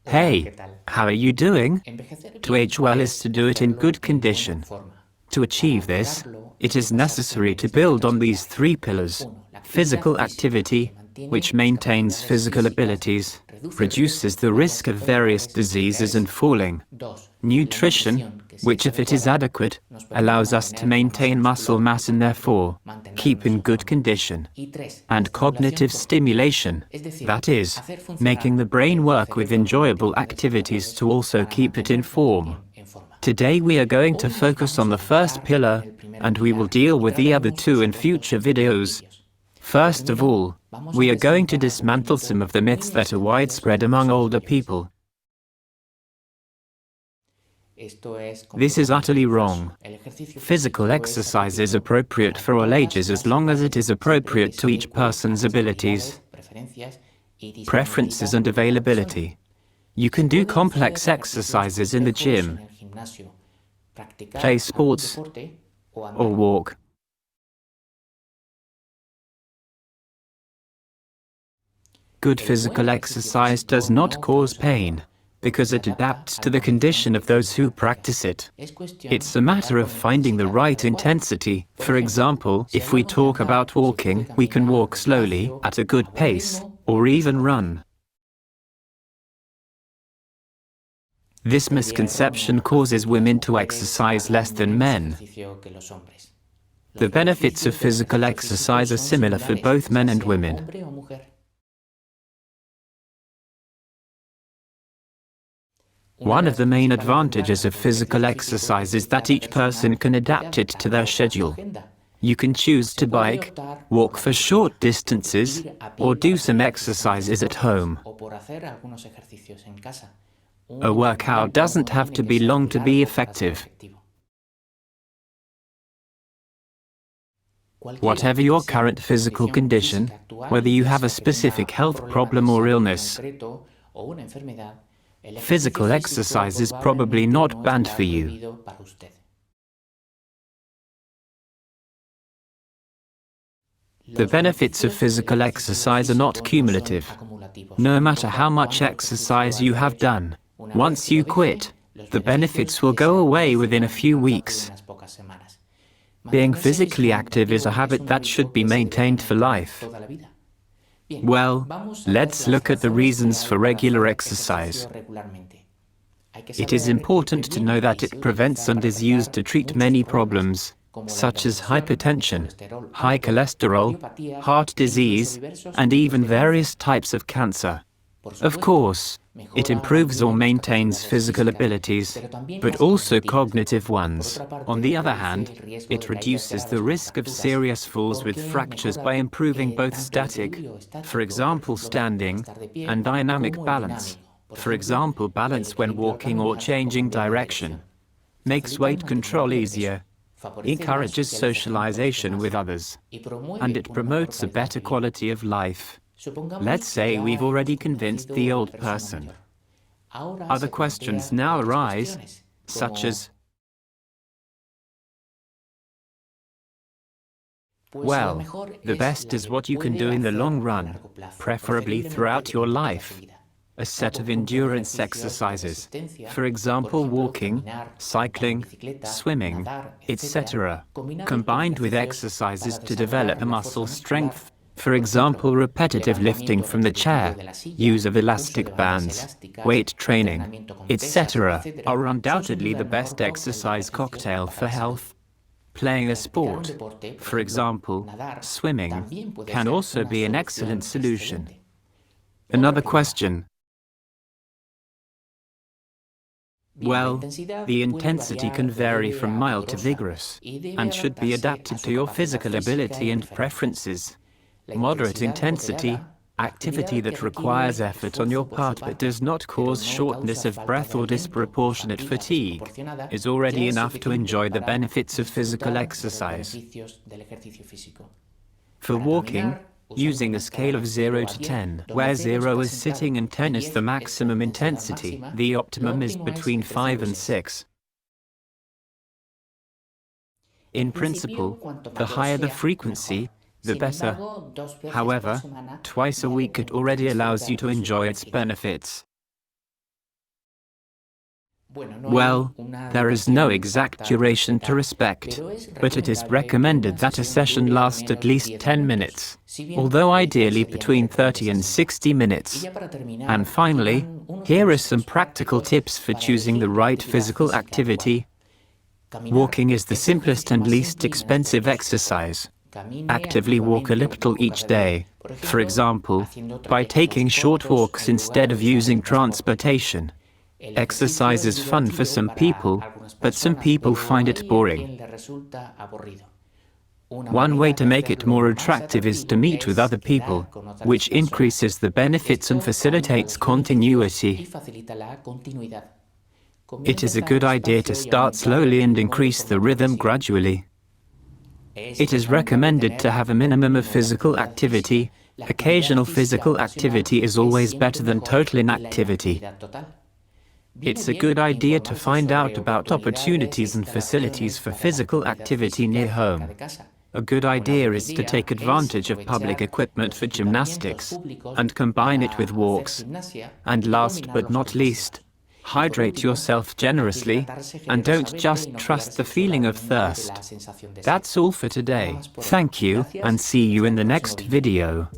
Hey, how are you doing? To age well is to do it in good condition. To achieve this, it is necessary to build on these three pillars: physical activity, which maintains physical abilities, reduces the risk of various diseases and falling; nutrition, which, if it is adequate, allows us to maintain muscle mass and therefore keep in good condition; and cognitive stimulation, that is, making the brain work with enjoyable activities to also keep it in form. Today we are going to focus on the first pillar, and we will deal with the other two in future videos. First of all, we are going to dismantle some of the myths that are widespread among older people. This is utterly wrong. Physical exercise is appropriate for all ages as long as it is appropriate to each person's abilities, preferences and availability. You can do complex exercises in the gym, play sports, or walk. Good physical exercise does not cause pain, because it adapts to the condition of those who practice it. It's a matter of finding the right intensity. For example, if we talk about walking, we can walk slowly, at a good pace, or even run. This misconception causes women to exercise less than men. The benefits of physical exercise are similar for both men and women. One of the main advantages of physical exercise is that each person can adapt it to their schedule. You can choose to bike, walk for short distances, or do some exercises at home. A workout doesn't have to be long to be effective. Whatever your current physical condition, whether you have a specific health problem or illness, physical exercise is probably not banned for you. The benefits of physical exercise are not cumulative. No matter how much exercise you have done, once you quit, the benefits will go away within a few weeks. Being physically active is a habit that should be maintained for life. Well, let's look at the reasons for regular exercise. It is important to know that it prevents and is used to treat many problems, such as hypertension, high cholesterol, heart disease, and even various types of cancer. Of course, it improves or maintains physical abilities, but also cognitive ones. On the other hand, it reduces the risk of serious falls with fractures by improving both static, for example standing, and dynamic balance, for example balance when walking or changing direction. Makes weight control easier, encourages socialization with others, and it promotes a better quality of life. Let's say we've already convinced the old person. Other questions now arise, such as, well, the best is what you can do in the long run, preferably throughout your life. A set of endurance exercises, for example walking, cycling, swimming, etc., combined with exercises to develop muscle strength, for example repetitive lifting from the chair, use of elastic bands, weight training, etc., are undoubtedly the best exercise cocktail for health. Playing a sport, for example, swimming, can also be an excellent solution. Another question. Well, the intensity can vary from mild to vigorous, and should be adapted to your physical ability and preferences. Moderate intensity, activity that requires effort on your part but does not cause shortness of breath or disproportionate fatigue, is already enough to enjoy the benefits of physical exercise. For walking, using a scale of 0 to 10, where 0 is sitting and 10 is the maximum intensity, the optimum is between 5 and 6. In principle, the higher the frequency, the better. However, twice a week it already allows you to enjoy its benefits. Well, there is no exact duration to respect, but it is recommended that a session last at least 10 minutes, although ideally between 30 and 60 minutes. And finally, here are some practical tips for choosing the right physical activity. Walking is the simplest and least expensive exercise. Actively walk a little each day, for example, by taking short walks instead of using transportation. Exercise is fun for some people, but some people find it boring. One way to make it more attractive is to meet with other people, which increases the benefits and facilitates continuity. It is a good idea to start slowly and increase the rhythm gradually. It is recommended to have a minimum of physical activity. Occasional physical activity is always better than total inactivity. It's a good idea to find out about opportunities and facilities for physical activity near home. A good idea is to take advantage of public equipment for gymnastics and combine it with walks. And last but not least, hydrate yourself generously and don't just trust the feeling of thirst. That's all for today. Thank you and see you in the next video.